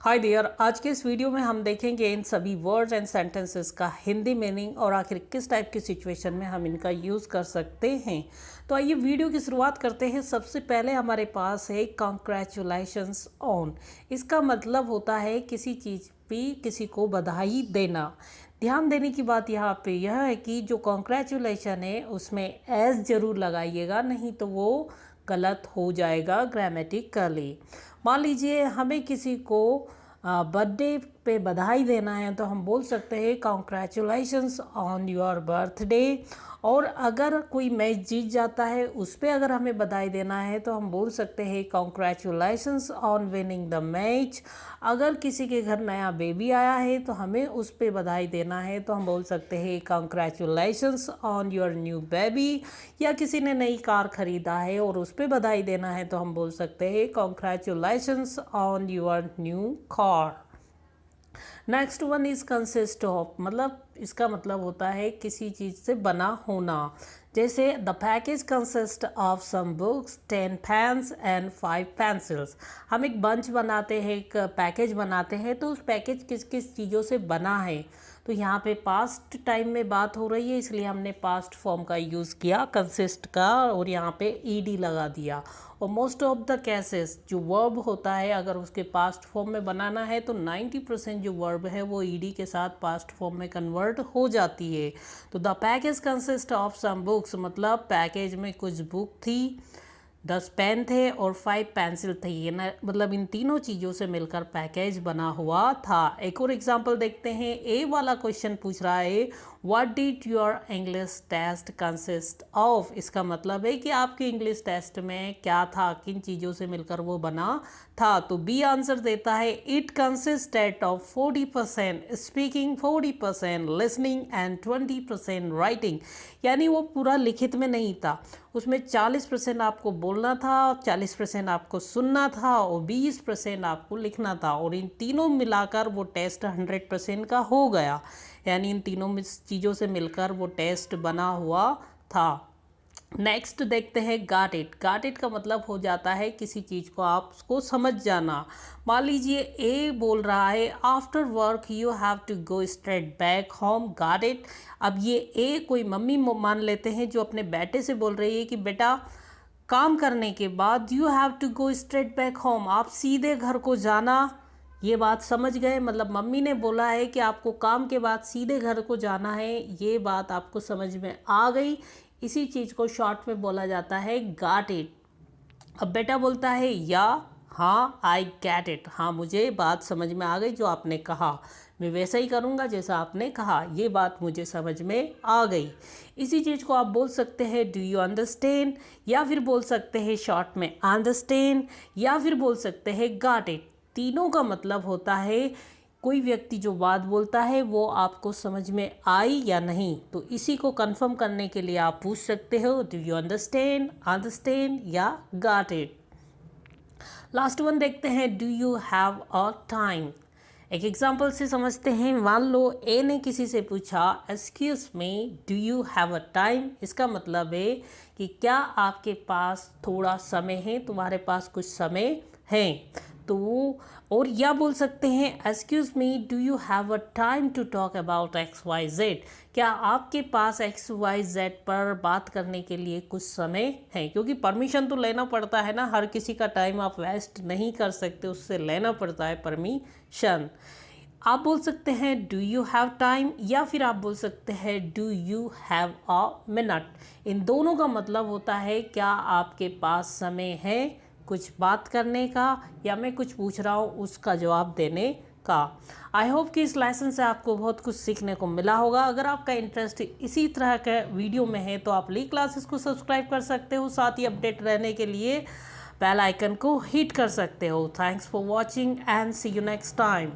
Hi dear, आज के इस वीडियो में हम देखेंगे इन सभी वर्ड्स एंड सेंटेंसेस का हिंदी मीनिंग और आखिर किस टाइप की सिचुएशन में हम इनका यूज़ कर सकते हैं। तो आइए वीडियो की शुरुआत करते हैं। सबसे पहले हमारे पास है कॉन्ग्रेचुलेशंस ऑन। इसका मतलब होता है किसी चीज़ पे किसी को बधाई देना। ध्यान देने की बात यहाँ पे यह है कि जो कॉन्ग्रेचुलेशन है उसमें एस ज़रूर लगाइएगा, नहीं तो वो गलत हो जाएगा ग्रामेटिकली। मान लीजिए हमें किसी को बर्थडे पे बधाई देना है तो हम बोल सकते हैं कॉन्ग्रेचुलेशंस ऑन योर बर्थडे। और अगर कोई मैच जीत जाता है उस पर अगर हमें बधाई देना है तो हम बोल सकते हैं congratulations on winning the match. अगर किसी के घर नया बेबी आया है तो हमें उस पर बधाई देना है तो हम बोल सकते हैं congratulations on your new baby. या किसी ने नई कार खरीदा है और उस पर बधाई देना है तो हम बोल सकते हैं congratulations on your new car. Next one is consist of, मतलब इसका मतलब होता है किसी चीज़ से बना होना। जैसे the package consist of some books 10 pens and 5 pencils. हम एक बंच बनाते हैं, एक पैकेज बनाते हैं, तो उस पैकेज किस किस चीज़ों से बना है। तो यहाँ पे पास्ट टाइम में बात हो रही है इसलिए हमने पास्ट फॉर्म का यूज़ किया कंसिस्ट का और यहाँ पे ईडी लगा दिया। और मोस्ट ऑफ द केसेस जो वर्ब होता है अगर उसके पास्ट फॉर्म में बनाना है तो 90% जो वर्ब है वो ईडी के साथ पास्ट फॉर्म में कन्वर्ट हो जाती है। तो the package consist of some books मतलब पैकेज में कुछ बुक थी, 10 पेन थे और 5 पेंसिल थी। ये ना मतलब इन तीनों चीज़ों से मिलकर पैकेज बना हुआ था। एक और एग्जांपल देखते हैं। ए वाला क्वेश्चन पूछ रहा है what did your English test consist of. इसका मतलब है कि आपके इंग्लिश टेस्ट में क्या था, किन चीज़ों से मिलकर वो बना था। तो बी आंसर देता है it consisted of 40% speaking, 40% listening and 20% writing. यानी वो पूरा लिखित में नहीं था, उसमें 40% आपको बोलना था, 40% आपको सुनना था और 20% आपको लिखना था। और इन तीनों मिलाकर वो टेस्ट 100% का हो गया। यानी इन तीनों चीज़ों से मिलकर वो टेस्ट बना हुआ था। नेक्स्ट देखते हैं गाट इट। गाट इट का मतलब हो जाता है किसी चीज़ को आपको समझ जाना। मान लीजिए ए बोल रहा है after work you have to go straight back home, got it. अब ये ए कोई मम्मी मान लेते हैं जो अपने बेटे से बोल रही है कि बेटा काम करने के बाद you have to go straight back home, आप सीधे घर को जाना। ये बात समझ गए, मतलब मम्मी ने बोला है कि आपको काम के बाद सीधे घर को जाना है, ये बात आपको समझ में आ गई। इसी चीज़ को शॉर्ट में बोला जाता है गाट इट। अब बेटा बोलता है या हाँ आई गैट इट, हाँ मुझे बात समझ में आ गई, जो आपने कहा मैं वैसा ही करूँगा जैसा आपने कहा, ये बात मुझे समझ में आ गई। इसी चीज़ को आप बोल सकते हैं डू यू अंडरस्टैंड, या फिर बोल सकते हैं शॉर्ट में अंडरस्टैंड, या फिर बोल सकते हैं गॉट इट। तीनों का मतलब होता है कोई व्यक्ति जो बात बोलता है वो आपको समझ में आई या नहीं। तो इसी को कंफर्म करने के लिए आप पूछ सकते हो डू यू अंडरस्टैंड, अंडरस्टैंड या गॉट इट। लास्ट वन देखते हैं do you have a time. एक एग्जांपल से समझते हैं। मान लो ए ने किसी से पूछा excuse me do you have a time. इसका मतलब है कि क्या आपके पास थोड़ा समय है, तुम्हारे पास कुछ समय है। तो और या बोल सकते हैं excuse me do you have a time to talk about X Y Z. क्या आपके पास एक्स वाई जेड पर बात करने के लिए कुछ समय है, क्योंकि परमिशन तो लेना पड़ता है ना, हर किसी का टाइम आप वेस्ट नहीं कर सकते, उससे लेना पड़ता है परमिशन। आप बोल सकते हैं डू यू हैव टाइम, या फिर आप बोल सकते हैं do you have a minute. इन दोनों का मतलब होता है क्या आपके पास समय है कुछ बात करने का, या मैं कुछ पूछ रहा हूँ उसका जवाब देने का। आई होप कि इस लेसन से आपको बहुत कुछ सीखने को मिला होगा। अगर आपका इंटरेस्ट इसी तरह के वीडियो में है तो आप ली क्लासेस को सब्सक्राइब कर सकते हो, साथ ही अपडेट रहने के लिए बेल आइकन को हिट कर सकते हो। Thanks for watching and see you next time.